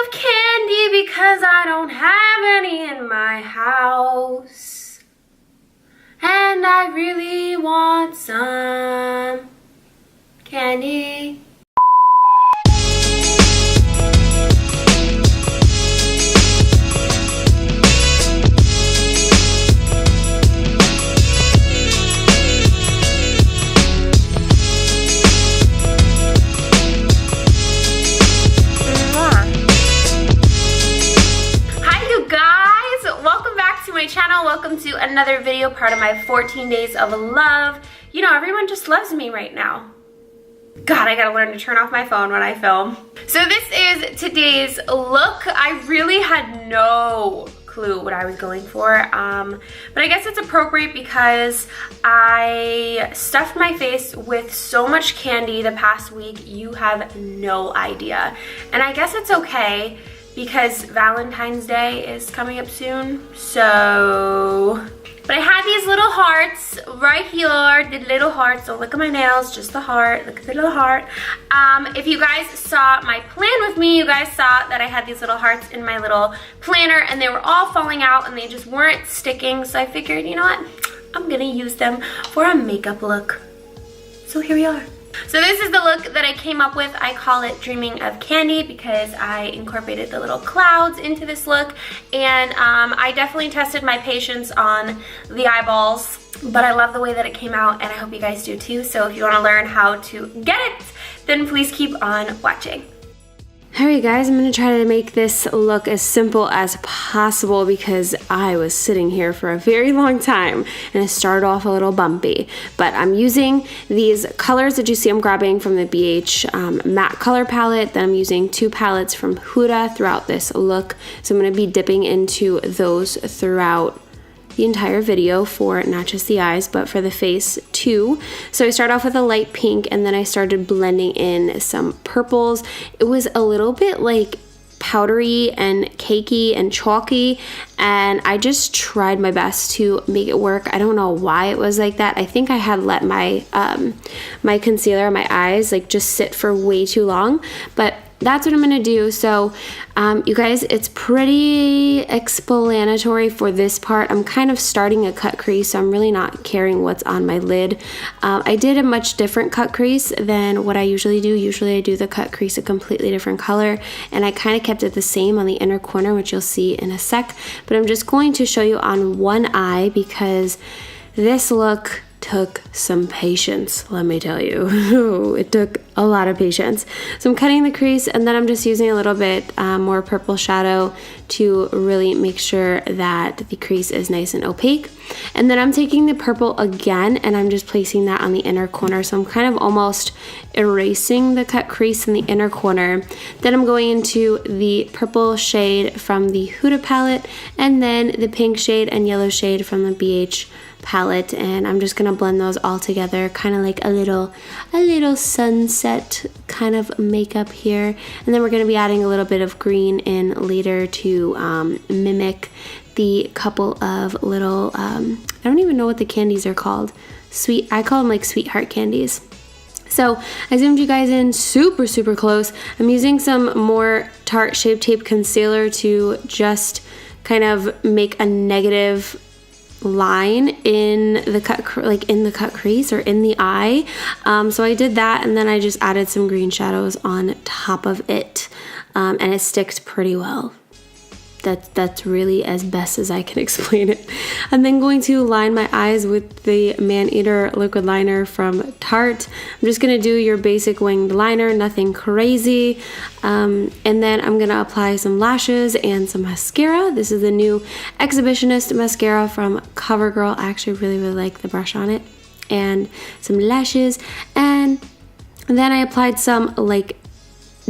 of candy because I don't have any in my house. And I really want some candy. Welcome to another video, part of my 14 days of love. You know, everyone just loves me right now. God, I gotta learn to turn off my phone when I film. So this is today's look. I really had no clue what I was going for, but I guess it's appropriate because I stuffed my face with so much candy the past week, you have no idea. And I guess it's okay, because Valentine's Day is coming up soon, so... But I had these little hearts right here, the little hearts. Don't look at my nails, just the heart. Look at the little heart. If you guys saw my plan with me, you guys saw that I had these little hearts in my little planner, and they were all falling out, and they just weren't sticking, so I figured, you know what? I'm gonna use them for a makeup look. So here we are. So this is the look that I came up with. I call it Dreaming of Candy because I incorporated the little clouds into this look, and I definitely tested my patience on the eyeballs, but I love the way that it came out, and I hope you guys do too. So if you want to learn how to get it, then please keep on watching. Alright guys, I'm going to try to make this look as simple as possible because I was sitting here for a very long time and it started off a little bumpy. But I'm using these colors that you see I'm grabbing from the BH matte color palette. Then I'm using 2 palettes from Huda throughout this look. So I'm going to be dipping into those throughout the entire video for not just the eyes but for the face too. So I start off with a light pink and then I started blending in some purples. It was a little bit like powdery and cakey and chalky, and I just tried my best to make it work. I don't know why it was like that. I think I had let my my concealer on my eyes like just sit for way too long, but that's what I'm gonna do. So you guys, it's pretty explanatory for this part. I'm kind of starting a cut crease, so I'm really not caring what's on my lid. I did a much different cut crease than what I usually do. Usually I do the cut crease a completely different color, and I kind of kept it the same on the inner corner, which you'll see in a sec. But I'm just going to show you on one eye because this look took some patience, let me tell you. It took a lot of patience. So I'm cutting the crease, and then I'm just using a little bit more purple shadow to really make sure that the crease is nice and opaque. And then I'm taking the purple again, and I'm just placing that on the inner corner. So I'm kind of almost erasing the cut crease in the inner corner. Then I'm going into the purple shade from the Huda palette, and then the pink shade and yellow shade from the BH palette, and I'm just gonna blend those all together, kind of like a little sunset kind of makeup here. And then we're gonna be adding a little bit of green in later to mimic the couple of little I don't even know what the candies are called. I call them like sweetheart candies. So I zoomed you guys in super close. I'm using some more Tarte Shape Tape concealer to just kind of make a negative line in the cut crease or in the eye. So I did that, and then I just added some green shadows on top of it, and it sticks pretty well. That's really as best as I can explain it. I'm then going to line my eyes with the Man-Eater liquid liner from Tarte. I'm just gonna do your basic winged liner, nothing crazy. And then I'm gonna apply some lashes and some mascara. This is the new Exhibitionist mascara from CoverGirl. I actually really like the brush on it. And some lashes. And then I applied some like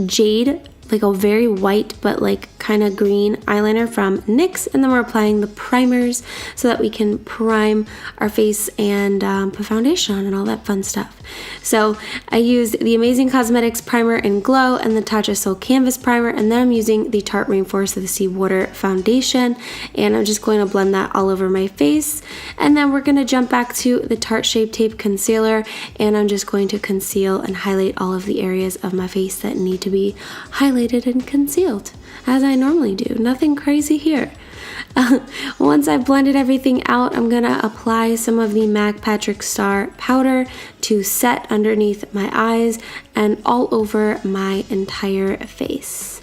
jade, like a very white but like kind of green eyeliner from NYX, and then we're applying the primers so that we can prime our face and put foundation on and all that fun stuff. So I used the Amazing Cosmetics primer in Glow and the Tatcha Soul Canvas primer, and then I'm using the Tarte Rainforest of the Sea Water foundation, and I'm just going to blend that all over my face. And then we're going to jump back to the Tarte Shape Tape concealer, and I'm just going to conceal and highlight all of the areas of my face that need to be highlighted and concealed. as I normally do. Nothing crazy here. Once I've blended everything out, I'm gonna apply some of the MAC Patrick Star powder to set underneath my eyes and all over my entire face.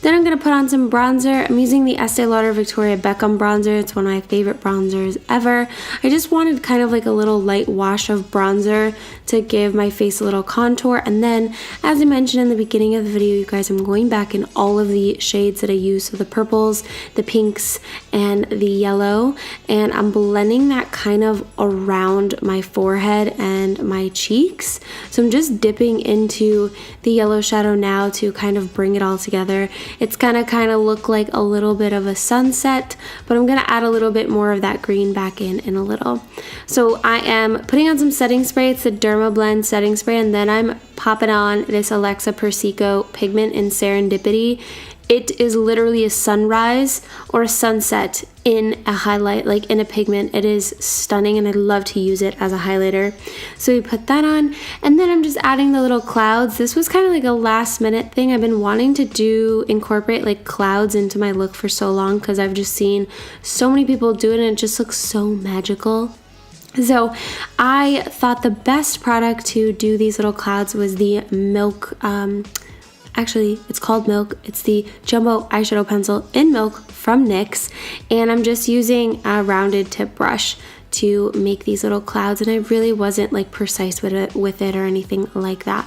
Then I'm going to put on some bronzer. I'm using the Estee Lauder Victoria Beckham bronzer. It's one of my favorite bronzers ever. I just wanted kind of like a little light wash of bronzer to give my face a little contour. And then, as I mentioned in the beginning of the video, you guys, I'm going back in all of the shades that I used. So the purples, the pinks, and the yellow. And I'm blending that kind of around my forehead and my cheeks. So I'm just dipping into the yellow shadow now to kind of bring it all together. It's gonna kind of look like a little bit of a sunset, but I'm gonna add a little bit more of that green back in a little. So I am putting on some setting spray. It's the Derma Blend setting spray, and then I'm popping on this Alexa Persico Pigment in Serendipity. It is literally a sunrise or a sunset in a highlight, like in a pigment. It is stunning and I love to use it as a highlighter. So we put that on, and then I'm just adding the little clouds. This was kind of like a last minute thing. I've been wanting to incorporate like clouds into my look for so long because I've just seen so many people do it and it just looks so magical. So I thought the best product to do these little clouds was the Milk, actually, it's called Milk. It's the Jumbo Eyeshadow Pencil in Milk from NYX. And I'm just using a rounded tip brush to make these little clouds. And I really wasn't like precise with it or anything like that.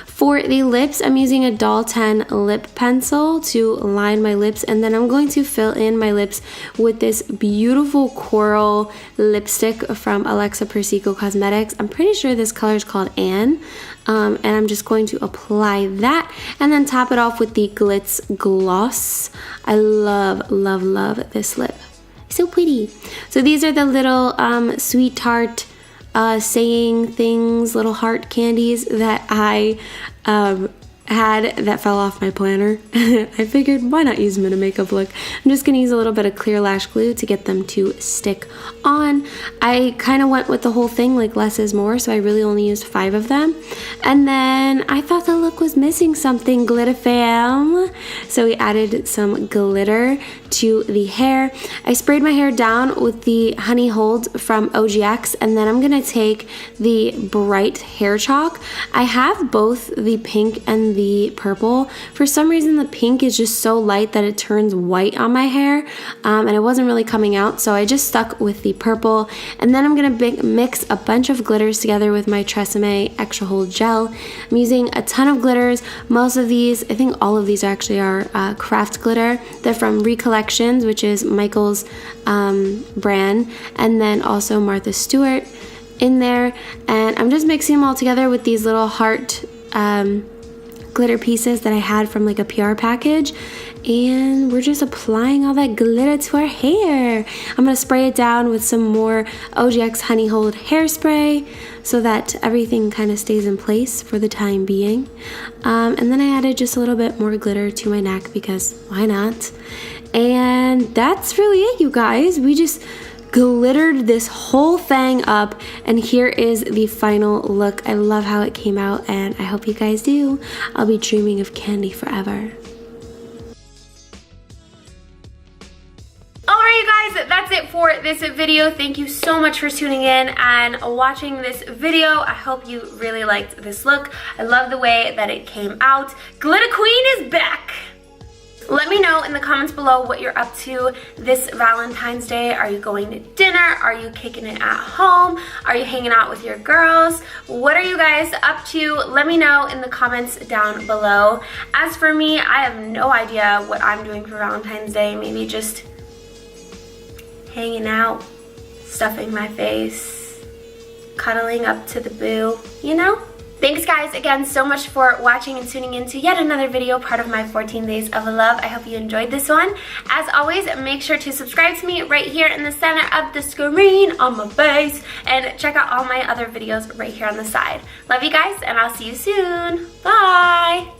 For the lips, I'm using a Doll 10 lip pencil to line my lips, and then I'm going to fill in my lips with this beautiful coral lipstick from Alexa Persico Cosmetics. I'm pretty sure this color is called Anne, and I'm just going to apply that and then top it off with the Glitz gloss. I love, love, love this lip. So pretty. So these are the little sweet tart saying things, little heart candies that I had that fell off my planner. I figured, why not use them in a makeup look? I'm just gonna use a little bit of clear lash glue to get them to stick on. I kind of went with the whole thing, like less is more, so I really only used 5 of them. And then I thought the look was missing something, glitter fam. So we added some glitter to the hair. I sprayed my hair down with the Honey Hold from OGX, and then I'm gonna take the bright hair chalk. I have both the pink and the purple. For some reason the pink is just so light that it turns white on my hair, and it wasn't really coming out, so I just stuck with the purple. And then I'm gonna mix a bunch of glitters together with my Tresemme Extra Hold Gel. I'm using a ton of glitters. Most of these, I think all of these actually are craft glitter. They're from Recollections, which is Michael's brand, and then also Martha Stewart in there. And I'm just mixing them all together with these little heart glitter pieces that I had from like a PR package, and we're just applying all that glitter to our hair. I'm gonna spray it down with some more OGX Honey Hold hairspray so that everything kind of stays in place for the time being. And then I added just a little bit more glitter to my neck because why not? And that's really it, you guys. We just glittered this whole thing up, and here is the final look. I love how it came out, and I hope you guys do. I'll be dreaming of candy forever. Alright, you guys, that's it for this video. Thank you so much for tuning in and watching this video. I hope you really liked this look. I love the way that it came out. Glitter Queen is back! Let me know in the comments below what you're up to this Valentine's Day. Are you going to dinner? Are you kicking it at home? Are you hanging out with your girls? What are you guys up to? Let me know in the comments down below. As for me, I have no idea what I'm doing for Valentine's Day. Maybe just hanging out, stuffing my face, cuddling up to the boo, you know? Thanks guys again so much for watching and tuning in to yet another video, part of my 14 days of love. I hope you enjoyed this one. As always, make sure to subscribe to me right here in the center of the screen on my face, and check out all my other videos right here on the side. Love you guys, and I'll see you soon. Bye!